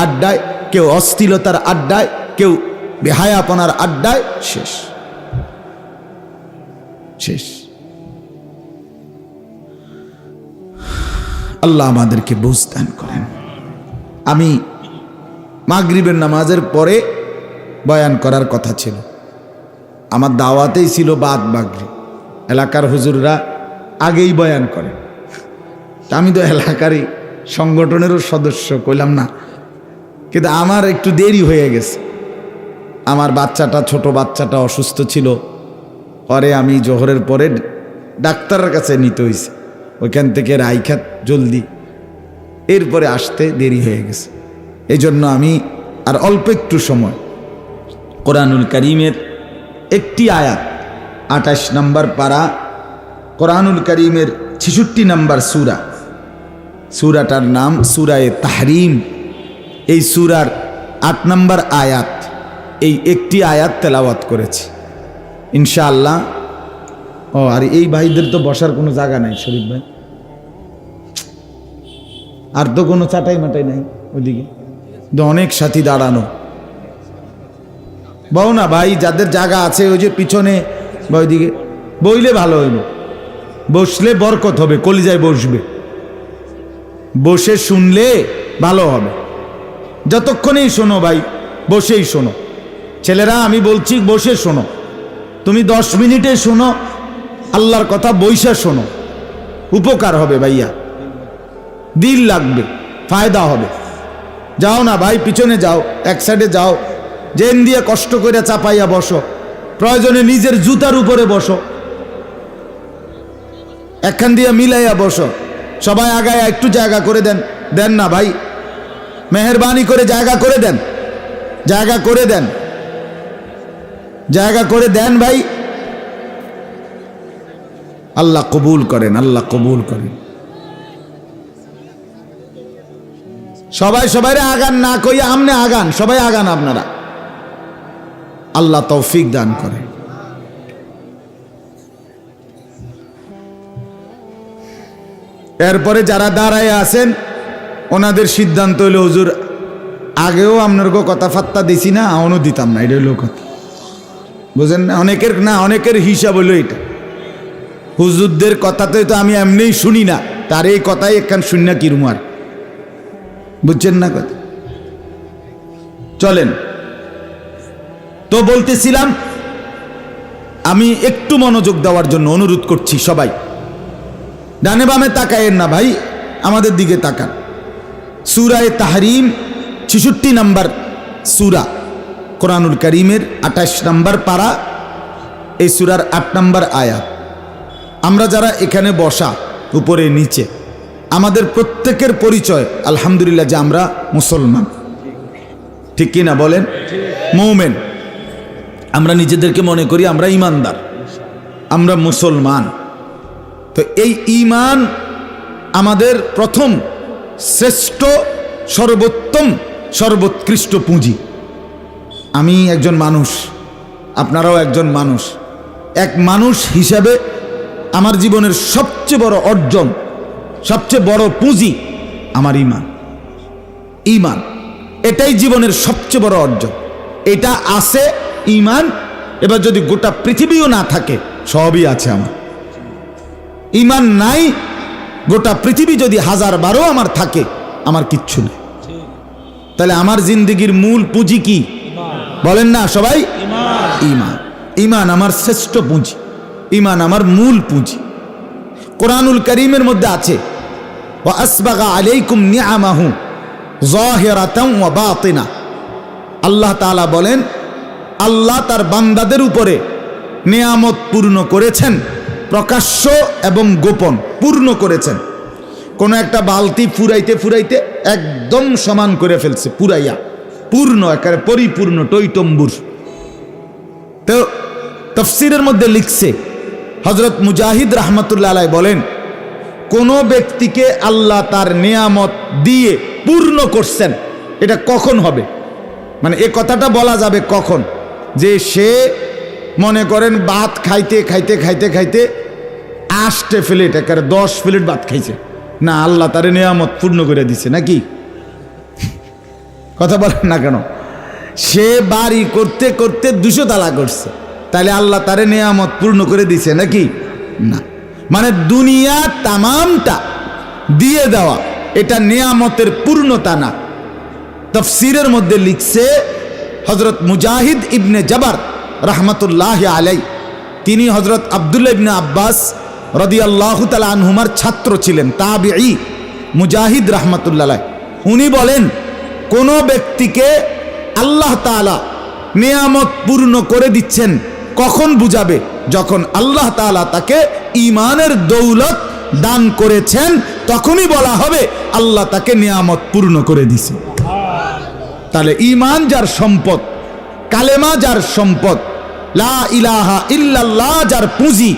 আড্ডায়, কেউ অশ্লীলতার আড্ডায়, কেউ বেহায়াপনার আড্ডায়, শেষ শেষ। আল্লাহ আমাদেরকে বুঝ দান করেন। আমি মাগরিবের নামাজের পরে বয়ান করার কথা ছিল, আমার দাওয়াতেই ছিল বাদ মাগরিব। এলাকার হুজুররা আগেই বয়ান করে, আমি তো এলাকারই সংগঠনেরও সদস্য, কইলাম না, কিন্তু আমার একটু দেরি হয়ে গেছে। আমার বাচ্চাটা, ছোট বাচ্চাটা অসুস্থ ছিল, পরে আমি জোহরের পরে ডাক্তারের কাছে নিতে হয়েছে, ওইখান থেকে রাইখাত জলদি, এরপরে আসতে দেরি হয়ে গেছে। এই জন্য আমি আর অল্প একটু সময় কোরআনুল কারীমের একটি আয়াত, 28 নম্বর পারা কোরআনুল কারীমের 66 নম্বর সূরা, সূরাটার নাম সূরায়ে তাহরিম। এই সূরার 8 নম্বর আয়াত, এই একটি আয়াত তেলাওয়াত করেছি ইনশাআল্লাহ। আর এই ভাইদের তো বসার কোনো জায়গা নাই, শরীফ ভাই, আর তো কোনো চাটাই মাটাই নাই ওইদিকে, অনেক সাথী দাঁড়ানো। বউ না ভাই, যাদের জায়গা আছে ওই যে পিছনে বা ওইদিকে বইলে ভালো হইল, বসলে বরকত হবে, কলিজায় বসবে, বসে শুনলে ভালো হবে। যতক্ষণেই শোনো ভাই, বসেই শোনো। ছেলেরা আমি বলছি বসে শোনো, তুমি 10 মিনিটে শোনো আল্লাহর কথা, বইসা শোনো, উপকার হবে ভাইয়া, দিল লাগবে, ফায়দা হবে। যাও না ভাই, পিছনে যাও, এক সাইডে যাও, জেন দিয়ে কষ্ট করে চাপাইয়া বসো, প্রয়োজনে নিজের জুতার উপরে বসো, একখান দিয়ে মিলাইয়া বসো। সবাই আগায় একটু জায়গা করে দেন, দেন না ভাই, মেহেরবানি করে জায়গা করে দেন, জায়গা করে দেন, জায়গা করে দেন ভাই। আল্লাহ কবুল করেন, আল্লাহ কবুল করেন। সবাই সবাইরে আগান না কইয়া আমনে আগান, সবাই আগান আপনারা, আল্লাহ তৌফিক দান করেন। এরপরে যারা দাঁড়ায় আছেন ওনাদের সিদ্ধান্ত হইল, হুজুর আগেও আপনার কথা ফাত্তা দিছি না, এখনও দিতাম না, এটা হইল কথা, বুঝেন না? অনেকের হিসাব হইল এটা, হুজুরদের কথাতে তো আমি এমনিই শুনি না, তার এই কথাই একখান শূন্য কিরুমার, বুঝছেন না কথা? চলেন তো, বলতেছিলাম আমি একটু মনোযোগ দেওয়ার জন্য অনুরোধ করছি। সবাই ডানে বামে তাকায়েন না ভাই, আমাদের দিকে তাকান। সূরায়ে তাহরিম 66 নম্বর সূরা, কোরআনুল কারীমের 28 নম্বর পারা, এই সূরার 8 নম্বর আয়াত। আমরা যারা এখানে বসা, উপরে নিচে, আমাদের প্রত্যেকের পরিচয় আলহামদুলিল্লাহ যে আমরা মুসলমান, ঠিক কি না বলেন? মুমিন, আমরা নিজেদেরকে মনে করি আমরা ইমানদার, আমরা মুসলমান। তো এই ঈমান আমাদের প্রথম শ্রেষ্ঠ, সর্বোত্তম, সর্বোৎকৃষ্ট পুঁজি। আমি একজন মানুষ, আপনারাও একজন মানুষ। এক মানুষ হিসাবে আমার জীবনের সবচেয়ে বড় অর্জন, সবচেয়ে বড় পুঁজি আমার ঈমান। ঈমান এটাই জীবনের সবচেয়ে বড় অর্জন। এটা আছে ঈমান। এবার যদি গোটা পৃথিবীও না থাকে, সবই আছে আমার। ঈমান নাই, গোটা পৃথিবী যদি 1000 বারও আমার থাকে, আমার কিচ্ছু নেই। তাহলে আমার জিন্দেগির মূল পুঁজি কি বলেন না সবাই? ঈমান। ঈমান আমার শ্রেষ্ঠ পুঁজি, ঈমান আমার মূল পুঁজি। কোরআনুল কারীমের মধ্যে আছে, ওয়া আসবাগা আলাইকুম নিআমাহু যাহিরাতাও ওয়া বাতিনা। আল্লাহ তাআলা বলেন, আল্লাহ তার বান্দাদের উপরে নিয়ামত পূর্ণ করেছেন, প্রকাশ্য এবং গোপন পূর্ণ করেছেন। কোনো একটা বালতি ফুরাইতে ফুরাইতে একদম সমান করে ফেলছে, পুরাইয়া পূর্ণ, একেবারে পরিপূর্ণ, টইটম্বুর। তো তাফসীরের মধ্যে লিখছে, হযরত মুজাহিদ রাহমাতুল্লাহ আলাইহি বলেন, কোন ব্যক্তিকে আল্লাহ তার নিয়ামত দিয়ে পূর্ণ করছেন, এটা কখন হবে? মানে এ কথাটা বলা যাবে কখন? যে সে মনে করেন ভাত খাইতে খাইতে খাইতে খাইতে 8 প্লেট, একেবারে 10 প্লেট ভাত খাইছে, না আল্লাহ তার নিয়ামত পূর্ণ করে দিছে নাকি? কথা বলেন না কেন? সে বাড়ি করতে করতে 200 তালা করছে, তাহলে আল্লাহ তারে নেয়ামত পূর্ণ করে দিছে নাকি? না। মানে দুনিয়া তামামটা দিয়ে দেওয়া এটা নেয়ামতের পূর্ণতা না। তাফসীরের মধ্যে লিখছে হযরত মুজাহিদ ইবনে জবর রাহমাতুল্লাহি আলাইহি, তিনি হযরত আব্দুল্লাহ ইবনে আব্বাস রাদিয়াল্লাহু তাআলা আনহুমার ছাত্র ছিলেন, তাবিঈ মুজাহিদ রাহমাতুল্লাহ আলাইহি। উনি বলেন, কোন ব্যক্তিকে আল্লাহ তাআলা নেয়ামত পূর্ণ করে দিচ্ছেন কখন বুঝাবে? যখন আল্লাহ তাআলা তাকে ঈমানের দৌলত দান করেছেন, তখনই বলা হবে আল্লাহ তাকে নেয়ামত পূর্ণ করে দিছে। তাহলে ঈমান যার সম্পদ, কালেমা যার সম্পদ, লা ইলাহা ইল্লাল্লাহ যার পুঁজি,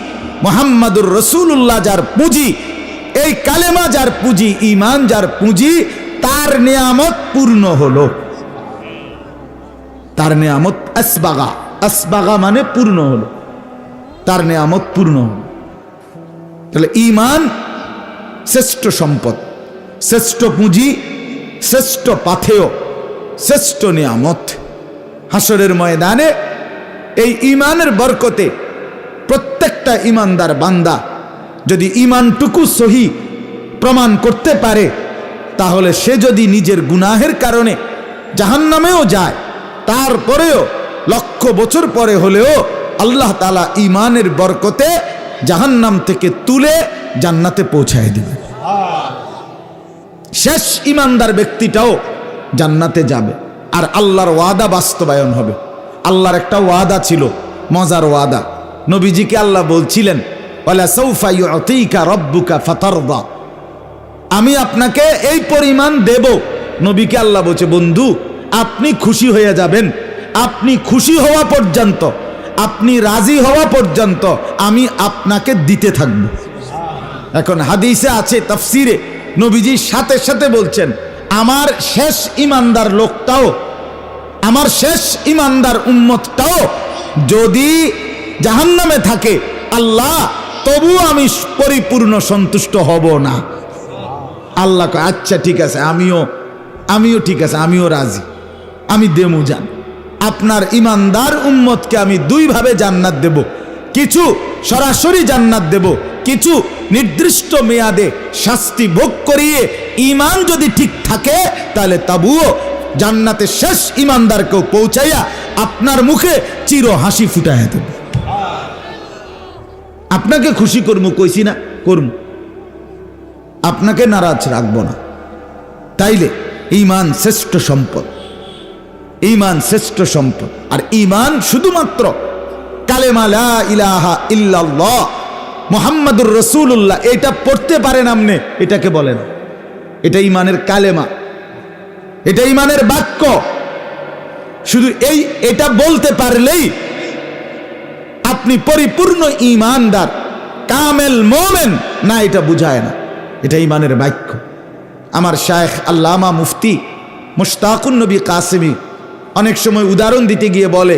মুহাম্মাদুর রাসূলুল্লাহ যার পুঁজি, এই কালেমা যার পুঁজি, ঈমান যার পুঁজি, তার নেয়ামত পূর্ণ হলো। তার নেয়ামত আসবাগা, আসবাগা মানে পূর্ণ হলো, তার নেয়ামত পূর্ণ হলো। তাহলে ঈমান শ্রেষ্ঠ সম্পদ, শ্রেষ্ঠ পুঁজি, শ্রেষ্ঠ পাথেয়, শ্রেষ্ঠ নিয়ামত। হাসরের ময়দানে এই ঈমানের বরকতে প্রত্যেকটা ঈমানদার বান্দা যদি ঈমানটুকু সহি প্রমাণ করতে পারে, তাহলে সে যদি নিজের গুনাহের কারণে জাহান্নামেও যায়, তারপরেও লক্ষ বছর পরে হলেও আল্লাহ তাআলা ঈমানের বরকতে জাহান্নাম থেকে তুলে জান্নাতে পৌঁছায় দিবে। শেষ ঈমানদার ব্যক্তিটাও জান্নাতে যাবে, আর আল্লাহর ওয়াদা বাস্তবায়ন হবে। আল্লাহর একটা ওয়াদা ছিল, মজার ওয়াদা। নবীজিকে আল্লাহ বলছিলেন, ওয়ালা সাউফা ইউতিকা রাব্বুকা ফাতারদা, আমি আপনাকে এই পরিমাণ দেব। নবীকে আল্লাহ বলছে, বন্ধু আপনি খুশি হয়ে যাবেন, আপনি খুশি হওয়া পর্যন্ত, আপনি রাজি হওয়া পর্যন্ত আমি আপনাকে দিতে থাকব। এখন হাদিসে আছে, তাফসিরে নবীজি সাথে সাথে বলছেন, আমার শেষ ঈমানদার লোকটাও, আমার শেষ ঈমানদার উম্মতটাও যদি জাহান্নামে থাকে, আল্লাহ তবু আমি পরিপূর্ণ সন্তুষ্ট হব না। আল্লাহ কয়, আচ্ছা ঠিক আছে, আমিও ঠিক আছে, আমিও রাজি, আমি দেমু যান। আপনার ঈমানদার উম্মতকে আমি দুইভাবে জান্নাত দেব, কিছু সরাসরি জান্নাত দেব, কিছু নির্দিষ্ট মেয়াদে শাস্তি ভোগ করিয়ে ঈমান যদি ঠিক থাকে, তাহলে তবুও জান্নাতে শেষ ঈমানদারকেও পৌঁছাইয়া আপনার মুখে চির হাসি ফুটাইয়া দেব। আপনাকে খুশি করবো, কইছি না করব, আপনাকে নারাজ রাখবো না। তাইলে ঈমান শ্রেষ্ঠ সম্পদ, ঈমান শ্রেষ্ঠ সম্পদ। আর ঈমান শুধুমাত্র কালেমা লা ইলাহা ইল্লাল্লাহ মুহাম্মাদুর রাসূলুল্লাহ এটা পড়তে পারেন আপনি, এটাকে বলেন, এটা ঈমানের কালেমা, এটা ঈমানের বাক্য। শুধু এটা বলতে পারলেই আপনি পরিপূর্ণ ঈমানদার, কামেল মোমেন না, এটা বুঝায় না, এটা ঈমানের বাক্য। আমার শায়েখ আল্লামা মুফতি মুশতাকুন নবী কাসেমি অনেক সময় উদাহরণ দিতে গিয়ে বলে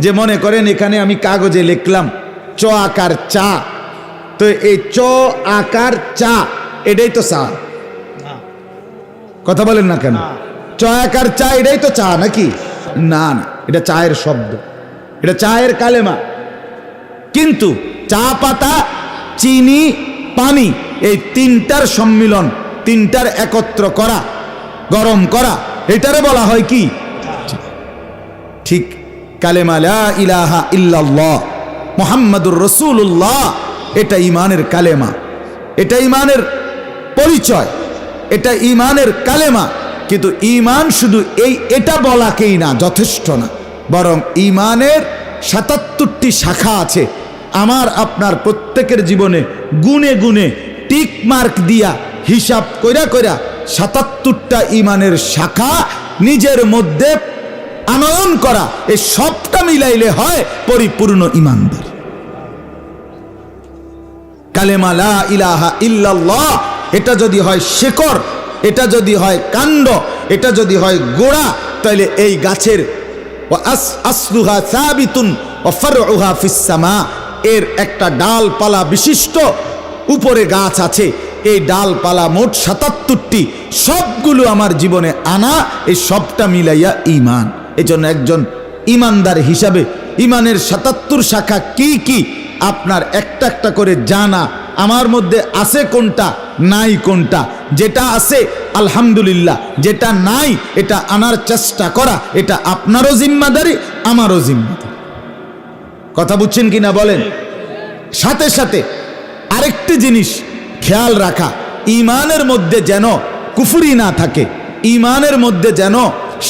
যে, মনে করেন এখানে আমি কাগজে লিখলাম চ আকার চা, তো এই চ আকার চা এটাই তো চা, কথা বলেন না কেন? চ আকার চা এটাই তো চা নাকি? না না, এটা চায়ের শব্দ, এটা চায়ের কালেমা। কিন্তু চা পাতা, চিনি, পানি, এই তিনটার সম্মিলন, তিনটার একত্র করা, গরম করা, এটারে বলা হয় কি? ঠিক কালেমা লা ইলাহা ইল্লাল্লাহ মুহাম্মাদুর রাসূলুল্লাহ, এটা ঈমানের কালেমা, এটা ঈমানের পরিচয়, এটা ঈমানের কালেমা। কিন্তু ঈমান শুধু এটা বলাকেই না, যথেষ্ট না, বরং ঈমানের ৭৭টি শাখা আছে। আমার আপনার প্রত্যেকের জীবনে গুনে গুনে টিক মার্ক দিয়া হিসাব কইরা কইরা ৭৭টা ঈমানের শাখা নিজের মধ্যে আনয়ন করা, এই সবটা মিলাইলে হয় পরিপূর্ণ ঈমানদার। কালেমা লা ইলাহা ইল্লাল্লাহ এটা যদি হয় শেকড়, এটা যদি হয় কাণ্ড, এটা যদি হয় গোড়া, তাহলে এই গাছের আসলুহা সাবিতুন ওয়া ফারউহা ফিস সামা, এর একটা ডালপালা বিশিষ্ট উপরে গাছ আছে, এই ডালপালা মোট ৭৭টি, সবগুলো আমার জীবনে আনা, এই সবটা মিলাইয়া ঈমান। এজন্য একজন ঈমানদার হিসাবে ঈমানের ৭৭ শাখা কি কি আপনার একটা একটা করে জানা, আমার মধ্যে আছে কোনটা, নাই কোনটা, যেটা আছে আলহামদুলিল্লাহ, যেটা নাই এটা আনার চেষ্টা করা, এটা আপনারও জিম্মাদারি, আমারও জিম্মাদারি। কথা বুঝছেন কিনা বলেন? সাথে সাথে আরেকটি জিনিস খেয়াল রাখা, ঈমানের মধ্যে যেন কুফরি না থাকে, ঈমানের মধ্যে যেন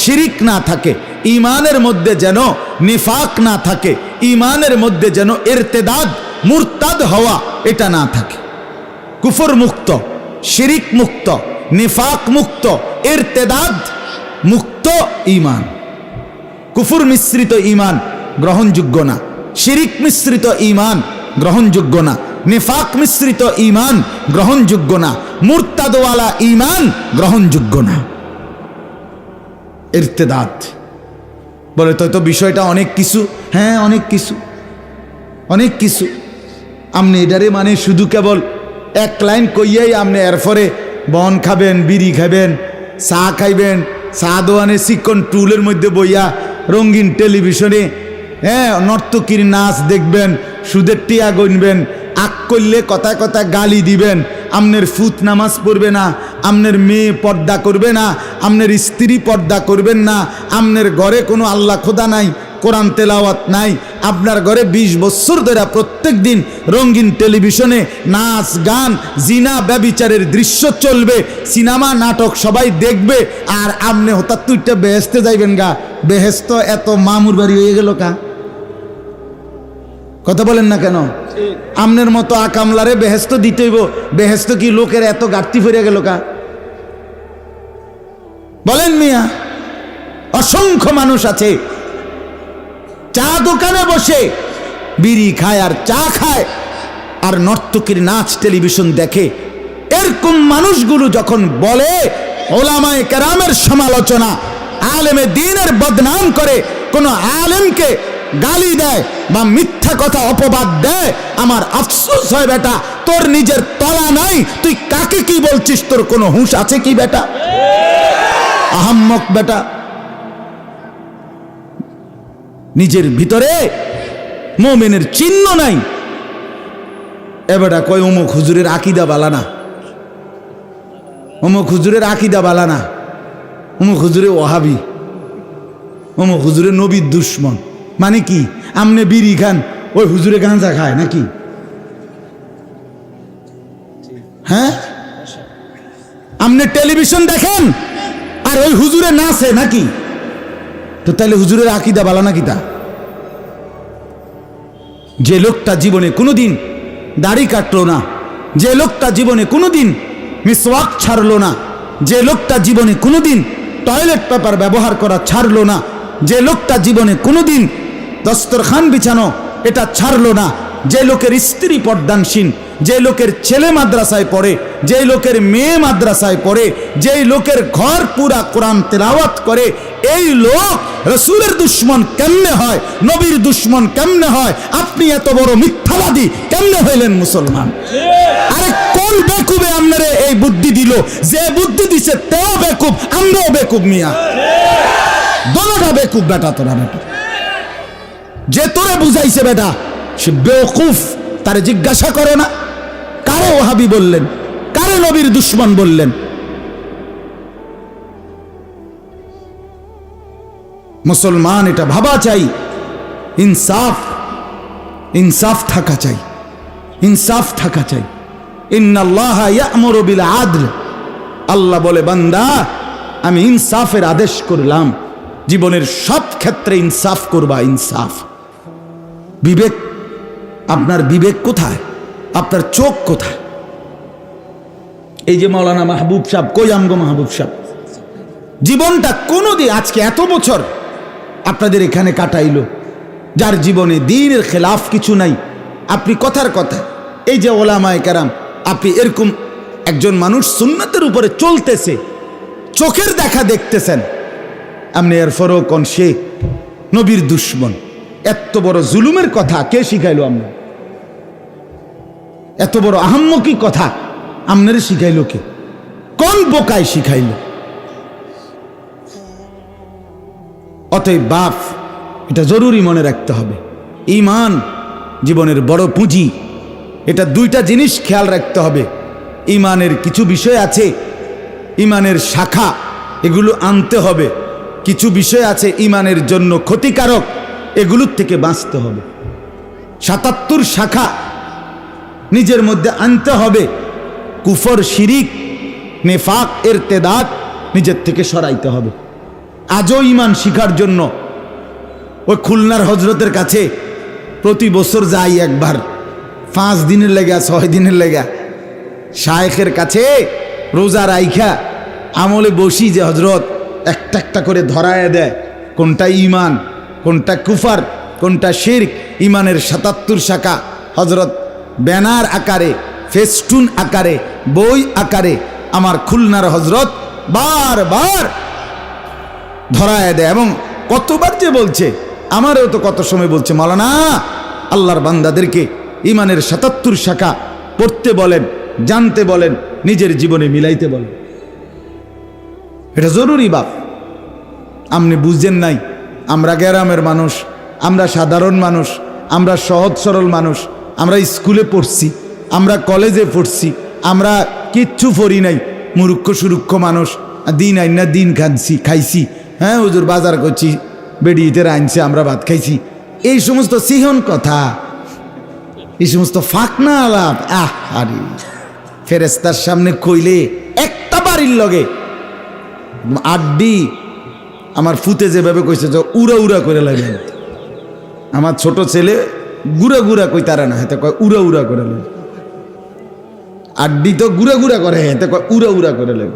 শিরিক না থাকে, ঈমানের মধ্যে যেন নিফাক না থাকে, ঈমানের মধ্যে যেন ইরতেদাদ মুরতাদ হওয়া এটা না থাকে। কুফর মুক্ত, শিরিক মুক্ত, নিফাক মুক্ত, ইরতেদাদ মুক্ত ঈমান। কুফর মিশ্রিত ঈমান গ্রহণযোগ্য না, শিরিক মিশ্রিত ঈমান গ্রহণযোগ্য না, নিফাক মিশ্রিত ঈমান গ্রহণযোগ্য না, মুরতাদওয়ালা ঈমান গ্রহণযোগ্য না। ইরতেদাদ বলে তো বিষয়টা অনেক কিছু। হ্যাঁ, অনেক কিছু, অনেক কিছু। আপনি এটারে মানে শুধু কেবল এক লাইন কইয়াই আপনি এরপরে বন খাবেন, বিড়ি খাবেন, চা খাইবেন, চা দোয়ানে চিকন টুলের মধ্যে বইয়া রঙিন টেলিভিশনে হ্যাঁ নর্তকীর নাচ দেখবেন, সুদের টিয়া গণবেন, আগ করলে কথায় কথায় গালি দিবেন, আমনের ফুত নামাজ পড়বে না, আমনের মেয়ে পর্দা করবে না, আমনের স্ত্রী পর্দা করবেন না, আমনের ঘরে কোনো আল্লাহ খোদা নাই, কোরআন তেলাওয়াত নাই, আপনার ঘরে 20 বছর ধরে প্রত্যেক দিন রঙিন টেলিভিশনে নাচ গান জিনা ব্যভিচারের দৃশ্য চলবে, সিনেমা নাটক সবাই দেখবে, আর আপনি হঠাৎ তুইটা বেহেস্তে যাইবেন গা। বেহেস্ত এত মামুর বাড়ি হয়ে গেল কা? কথা বলেন না কেন? আমনের মতো আকামলারে বেহেস্ত দিতে হইব, বেহেস্ত কি লোকের এত ঘাটতি ফিরে গেল কা? বলেন মিয়া, অসংখ্য মানুষ আছে চা দোকানে বসে বিড়ি খায় আর চা খায় আর নর্তকীর নাচ টেলিভিশন দেখে। এরকম মানুষগুলো যখন বলে ওলামায়ে কেরামের সমালোচনা, আলেমে দ্বীনের বদনাম করে, কোন আলেমকে গালি দেয় বা মিথ্যা কথা অপবাদ দেয়, আমার আফসোস হয় বেটা, তোর নিজের তলা নাই, তুই কাকে কি বলছিস? তোর কোনো হুঁশ আছে কি বেটা? আহাম্মক বেটা, নিজের ভিতরে মুমিনের চিহ্ন নাই। এবারটা কয় অমুক হুজুরের আকীদা বালানা, অমুক হুজুরের আকীদা বালানা, অমুক হুজুরে ওহাবি, অমুক হুজুরে নবীর দুশ্মন। মানে কি? আমনে বিড়ি খান, ওই হুজুরে গাঁজা খায় নাকি? হ্যাঁ, আমনে টেলিভিশন দেখেন আর ওই হুজুরে নাচে নাকি? তো তাহলে হুজুরের আকীদা বালা নাকি? তা যে লোকটা জীবনে কোনোদিন দাড়ি কাটলো না, যে লোকটা জীবনে কোনোদিন মিসওয়াক ছাড়লো না, যে লোকটা জীবনে কোনোদিন টয়লেট পেপার ব্যবহার করা ছাড়লো না, যে লোকটা জীবনে কোনোদিন দস্তরখান বিছানো এটা ছাড়লো না, যে লোকের স্ত্রী পর্দানসীন, যে লোকের ছেলে মাদ্রাসায় পড়ে, যে লোকের মেয়ে মাদ্রাসায় পড়ে, যেই লোকের ঘর পুরা কোরআন তেলাওয়াত করে, এই লোক রাসূলের দুশ্মন কেমনে হয়? নবীর দুশ্মন কেমনে হয়? আপনি এত বড় মিথ্যাবাদী কেমনে হইলেন মুসলমান? আরে কোন বেকুবে আপনারে এই বুদ্ধি দিল? যে বুদ্ধি দিছে তেও বেকুব, আমরাও বেকুব মিয়া, দোনোটা বেকুব বেটা। তোরা বেটা যে তোরে বুঝাইছে বেটা সে বেওকুফ, তারে জিজ্ঞাসা করো না কারে ওহাবি বললেন, কারে নবীর দুশ্মন বললেন। মুসলমান এটা ভাবা চাই, ইনসাফ, ইনসাফ থাকা চাই, ইনসাফ থাকা চাই। ইন্নাল্লাহা ইয়া'মুরু বিল আদল, আল্লাহ বলে বান্দা আমি ইনসাফের আদেশ করলাম, জীবনের সব ক্ষেত্রে ইনসাফ করবা। ইনসাফ, বিবেক, আপনার বিবেক কোথায়? আপনার চোখ কোথায়? এই যে মাওলানা মাহবুব সাহেব, কই আমগো মাহবুব সাহেব? জীবনটা কোনোদিন, আজকে এত বছর আপনাদের এখানে কাটাইলো, যার জীবনে দ্বীনের খেলাফ কিছু নাই। আপনি কথার কথা, এই যে ওলামায়ে কেরাম, আপনি এরকম একজন মানুষ সুন্নতের উপরে চলতেছে, চোখের দেখা দেখতেছেন, আপনি এরপরও কোন সে নবীর দুশ্মন। এত বড় জুলুমের কথা কে শিখাইলো? আমরা এত বড় আহাম্মকি কথা আপনারে শিখাইল কে? কোন বোকায় শিখাইল? অতএব বাপ, এটা জরুরি মনে রাখতে হবে, ঈমান জীবনের বড় পুঁজি। এটা দুইটা জিনিস খেয়াল রাখতে হবে। ঈমানের কিছু বিষয় আছে, ঈমানের শাখা, এগুলো আনতে হবে। কিছু বিষয় আছে ঈমানের জন্য ক্ষতিকারক, এগুলোর থেকে বাঁচতে হবে। ৭৭ শাখা নিজের মধ্যে আনতে হবে। কুফর, শিরিক, নেফাক, ইরতেদাদ নিজের থেকে সরাইতে হবে। আজও ঈমান শিখার জন্য ওই খুলনার হজরতের কাছে প্রতি বছর যাই একবার, 5 দিনের লেগা 6 দিনের লেগা। শায়েখের কাছে রোজা রাইখা আমলে বসি যে হজরত একটা একটা করে ধরায় দেয় কোনটা ঈমান, কোনটা কুফর, কোনটা শিরক। ঈমানের ৭৭ শাখা হজরত ব্যানার আকারে, ফেস্টুন আকারে, বই আকারে আমার খুলনার হজরত বারবার ধরায় দেয়। এবং কতবার যে বলছে, আমারও তো কত সময় বলছে, মাওলানা আল্লাহর বান্দাদেরকে ঈমানের ৭৭ শাখা পড়তে বলেন, জানতে বলেন, নিজের জীবনে মিলাইতে বলেন। এটা জরুরি বাপ। আপনি বুঝছেন নাই, আমরা গ্রামের মানুষ, আমরা সাধারণ মানুষ, আমরা সহজ সরল মানুষ, আমরা স্কুলে পড়ছি, আমরা কলেজে পড়ছি, আমরা কিচ্ছু পড়ি নাই, মূর্খ সুরুক্ষ মানুষ, দিন আইন না দিন খাইছি। হ্যাঁ হুজুর বাজার করছি, বেডিতে আনছে, আমরা ভাত খাইছি। এই সমস্ত সিহন কথা, এই সমস্ত ফাঁকনা আলাপ, আরে ফেরেস্তার সামনে কইলে একটা বাড়ির লগে আড্ডি। আমার ফুতে যেভাবে কইছে যে উড়া উড়া করে লাগে, আমার ছোট ছেলে গুড়া গুড়া কই তারা না, হেতে কয় উড়া উড়া করে লাগে। আড্ডি তো গুড়া গুড়া করে, হেতে কয় উড়া উড়া করে লাগে।